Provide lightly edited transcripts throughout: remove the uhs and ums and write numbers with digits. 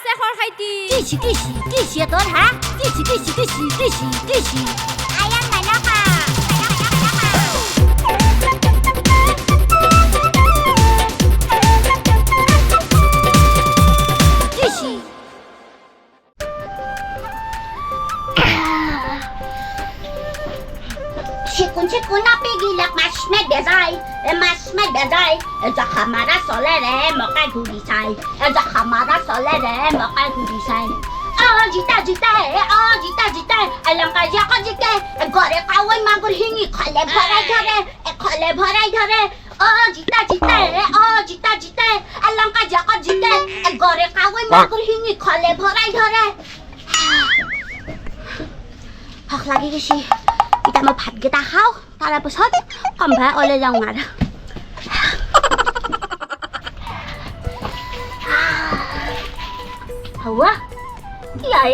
Sekhorkhaiti. Kishi তোর হ্যাঁ? Kishi. I am Menoka. Kishi. Chikun api gilak masmed bezai. Eja kamera solere mokai gudi sai. Jita. Alam ka jike. Gore kawai magur hingi khale bharai dhare. Jita. Alam ka jike. Gore kawai magur hingi khale bharai dhare. Hak lagi kishi. Kita mau bhat kita খাও তার পাছত কমভা ওলে যাও আর হাওয়া কি আই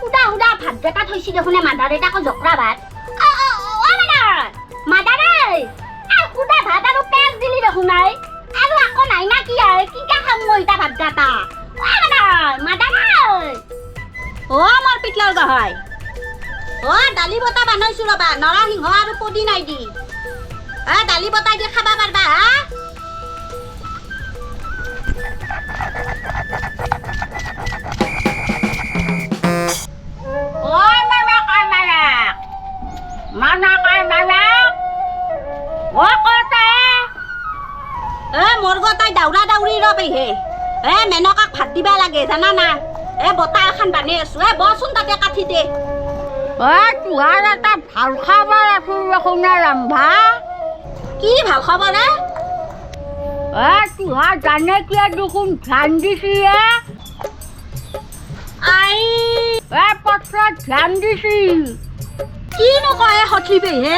উদা ভাত কেটা থৈছি দেখুনে মাদারে তাকো জকরা ভাত মাদারে উদা ভাত আৰু পেজ দিলি দেখুনাই আৰু আকো নাই না কি আই কি কা খাম মই তা ভাত গাটা মাদারে ও মোৰ পিটলাল গহাই দালি বতা বানাইছো ৰবা নৰসিংহ আৰু পদিনাই দি দালি বতাই দি খাবা পাৰবা মোৰ গতাই দাউৰা দাউৰি ৰবে হে মেনকাক ভাত দিবা লাগে জানা না বতা এখন বানি আছো বচোন তাতে কাঠি দে তুহাৰ এটা ভাল খাবৰ আছিল দেখোনে ৰন্ধা কি ভাল খবৰ তুহাৰ জানে কিয় দেখোন ধ্যান দিছি পত্ৰত ধ্যান দিছি কিনো কয় সঠিবে হে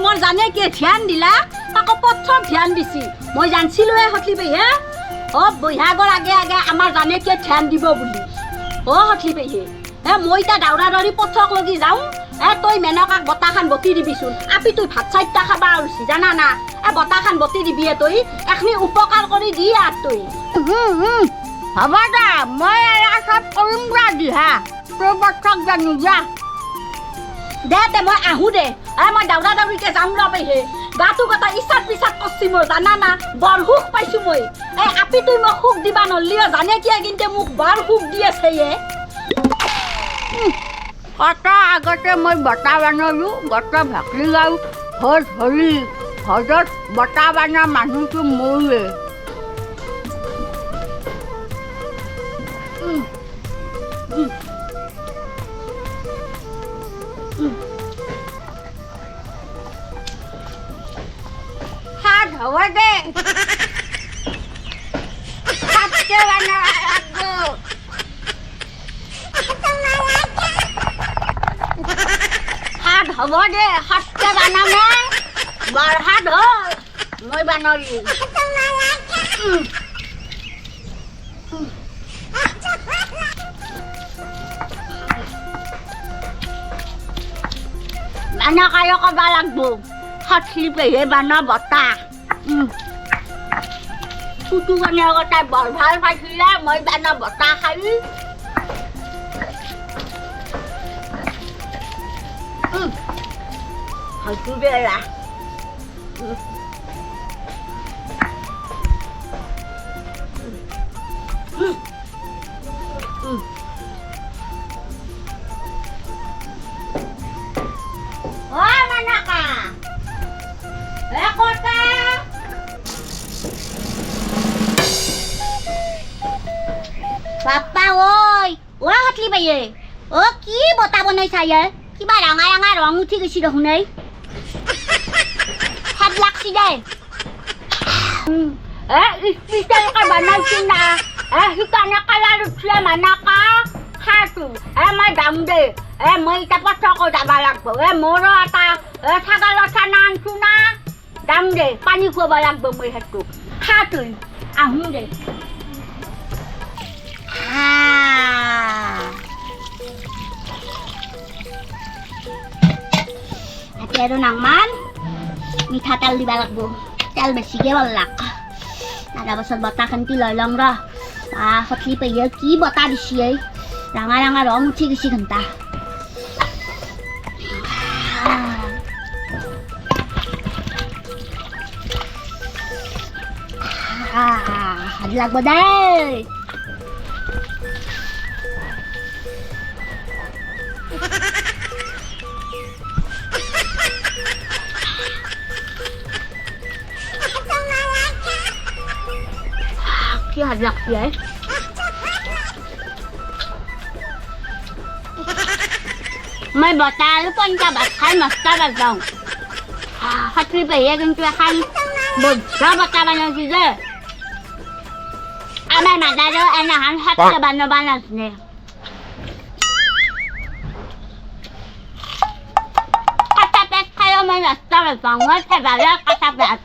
মোৰ জানে কি ধ্যান দিলা তাকো পত্ৰত ধ্যান দিছি মই জানছিলো সঠিবে হে বৈহাগৰ আগে আমাৰ জানে কি ধ্যান দিব বুলি সঠিবে হে মই তা দাউৰা দাউৰি পথক লগি যাওঁ তই মেনকাক বতাখান বতি দিবিচোন আপি তুই ভাত চাইটা খাবা উলছি জানা না বতাখান বতি দিবি তই এখনি উপকাৰ কৰি দি আৰ তই হ'ব দে মই চব কৰিম যা দিহা তই পথক জানো যা দে মই আহো দে মই দাউৰা দাউৰিকে যাওঁ ৰবে হে গাটো কথা ইচ্ছাত পিছাত কৰছি মই জানা না বৰ সুখ পাইছো মই আপি তুই মোক সুখ দিবা নলিও জানে কিয় কিন্তু মোক বৰ সুখ দি আছে কটা আগতে মই বটা বানালো বটা ভাকৰি গাওঁ ভোজ হৰি ভোজত বটা বানা মানুহটো মৰুৱে হাত হ'ব দে হাতকে বানা হ'ব দে হাতকে বানামে বৰ হাত হ'ল মই বানলি বানা কায় কবা লাগব হাতলি পেহে বানা বতা কুটু বানা তাই বৰ ভাল পাইছিলে মই বানা বতা খাই hatu bela Menoka kota Papa oi hatli baye ki bota banai saya kiba ranga rong uthi gisi দেখুন এই হাত লাগছি দে স্পেশাল কা বানাইছি না হিকানে কালার উঠলে মানাকা খাতু মই দাম দে মই এটা পথক যাবা লাগব মোর এটা ছাগল ছানা আনছু না দাম দে পানি খুৱাব লাগব মই হেতু খাতু আহু দে Pero naman, mitatal di balak bo. Tel besige balak. Nada basal batakan ti lolong ra. হতলি পেয়ে কি বতা দিছি এই রাঙা রাঙা রং উঠি গেছি ঘন্টা হাত লাগব দেই কি হাত লাগছে मैं बता पंचा बात खाई मस्ता बजाऊं हटली भैया किंतु खाई बोझा बता बना चीज़े अबे माता जो ऐना हम हट बना उसने कटा पेट खायो मैं मस्ता बजाऊं मैं ठेबाला कटा पेट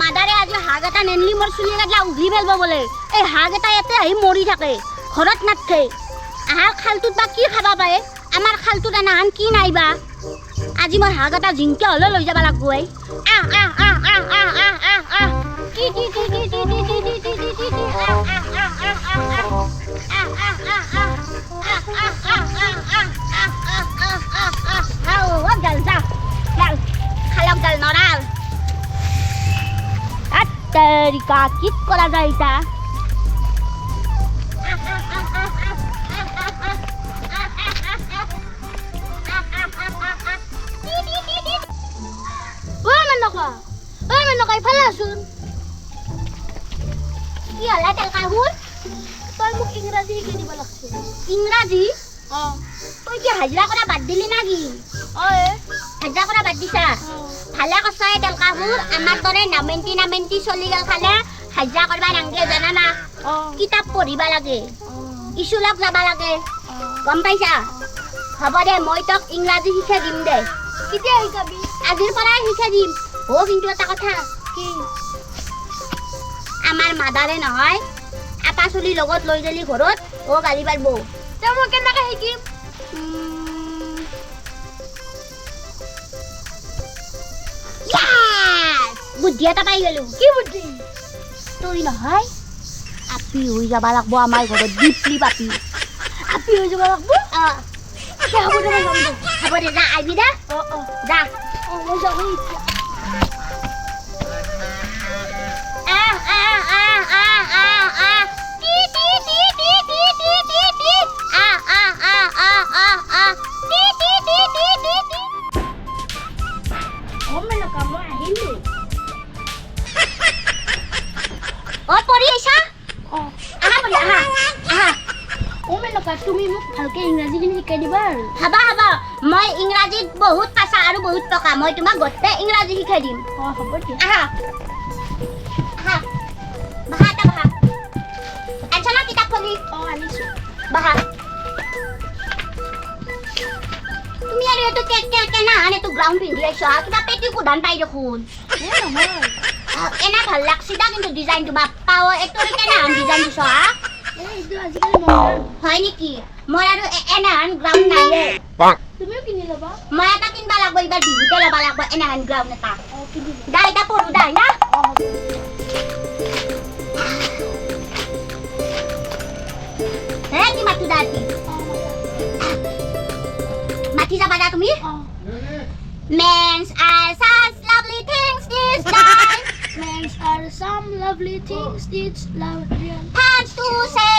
মাদাৰে আজি হাগ এটা নেনলি মোৰ চুলি কাটলা উঘলি পেলব বোলে এই হাগ এটা ইয়াতে আহি মৰি থাকে ঘৰত নাথাকে আহাৰ খালটোত বা কি খাবা পায় আমাৰ খালটোত এনাহান কি নাইবা আজি মই হাগ এটা জিংকে হ'লে লৈ যাব লাগব এই খালক ডাল নৰাল Terika kit kola gaita. Menoka ipalasun. Iya lah tel kahun. তই মোক ইংৰাজী শিকাই দিব লাগছে Ingraji? Toy ki hajra kora bad dili nagi. Hajra kora bad disa. Bhala kosai tel kahur amar tore namenti choli gal khale hajra korba nangle jana na. Kitab poriba lage. Isulok jaba lage. Gom paisa? Hobo de moi tok ইংৰাজী শিকাই দিম de. কেতিয়া শিকাবি Azir pora শিকাই দিম. O kintu eta kotha. কি Amar madare nohoy. Apa choli logot loi jeli ঘৰত o gali parbo. তে মই কেনেকৈ শিকিম Yes! Buddhi eta pai gelu. কি বুদ্ধি Toi nohoy. Api hoi jaba lagbo amar ঘৰত dipli papi. আপি হৈ যাব লাগব কে হ'ব দে মই যাম দে Habo de ja aibi da. Ja. মই যাম এতিয়া Ti ti ti ti ti ti ti ti. Ti ti ti ti ti ti. Menoka মই আহিলো O pori aisa? Aha pori aha. Aha. Menoka তুমি মোক ভালকে ইংৰাজীখিনি শিকাই দিবা আৰু Haba. Moi ইংৰাজীত বহুত কাঁচা আৰু বহুত টকা মই তোমাক গতে ইংৰাজী শিকাই দিম হ'ব দিয়া aha baha ta baha achana kitab kholi আনিছো baha তুমি আৰু এটো কে না আনে তো গ্ৰাউন্ড পিন্ধি আইছো কিবা পেটি কুধান পাই দেখোন নহয় এনা ভাল লাগছি দা কিন্তু ডিজাইন তো বাপ্পাও এটো কেনা আন ডিজাইন দিছ এইটো আজিকালি মডাৰ্ণ হয় নেকি মই আৰু এনা আন গ্ৰাউন্ড নাই তুমিও কিনি ল'বা মই এটা কিনবা লাগব ইবাৰ বিহুতে লবা লাগব এনা আন গ্ৰাউন্ড এটা কিনি দা এটা পঢ়ো দা না কি মাতি দাঁতি মাতি যাবা দা তুমি Men's are such lovely things this time. Men's are some lovely things it's lovely Pants to say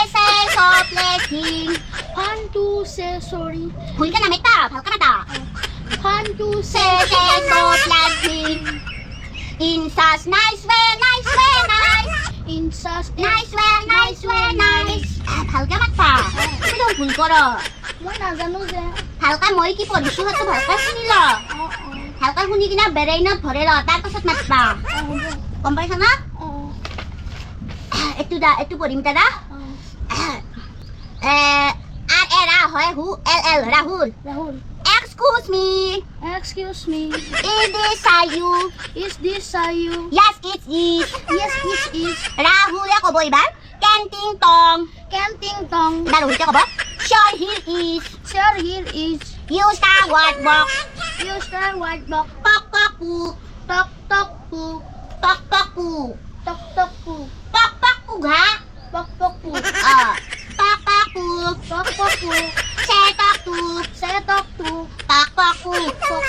shoplifting. Fun to say sorry Bhul ka na meta, bhal ka na ta. Fun to Say shoplifting. In such nice way, nice. in such Nice way. Bhal ka mat pa. Kuno bhul koro. মই নাজানো যে Bhal ka moi ki porisu hato bhal ka suni lo. Bhal ka suni kina brainot bhore lo tar pasot mat pa. হ'ব Gom paisa na? Etu porim ta da. আর এরা হয় হু LL Rahul. Rahul. Excuse me. Excuse me. Is this Sayu? Is this Sayu? Yes, it is. Yes, it is. Rahul ক'ব এইবাৰ কেণ্টিং Tong Canting tong. এবাৰ ৰোহিতে ক'ব sure here is. Sure, here is. Use the word box. Use the white box. Pok pok poo. Tok tok poo. Pok pok poo. Tok tok poo. Pok pok poo ha. Pok pok poo. Pok pok poo. Pok pok poo. Say talk to. Say talk to. Pok pok poo. Pok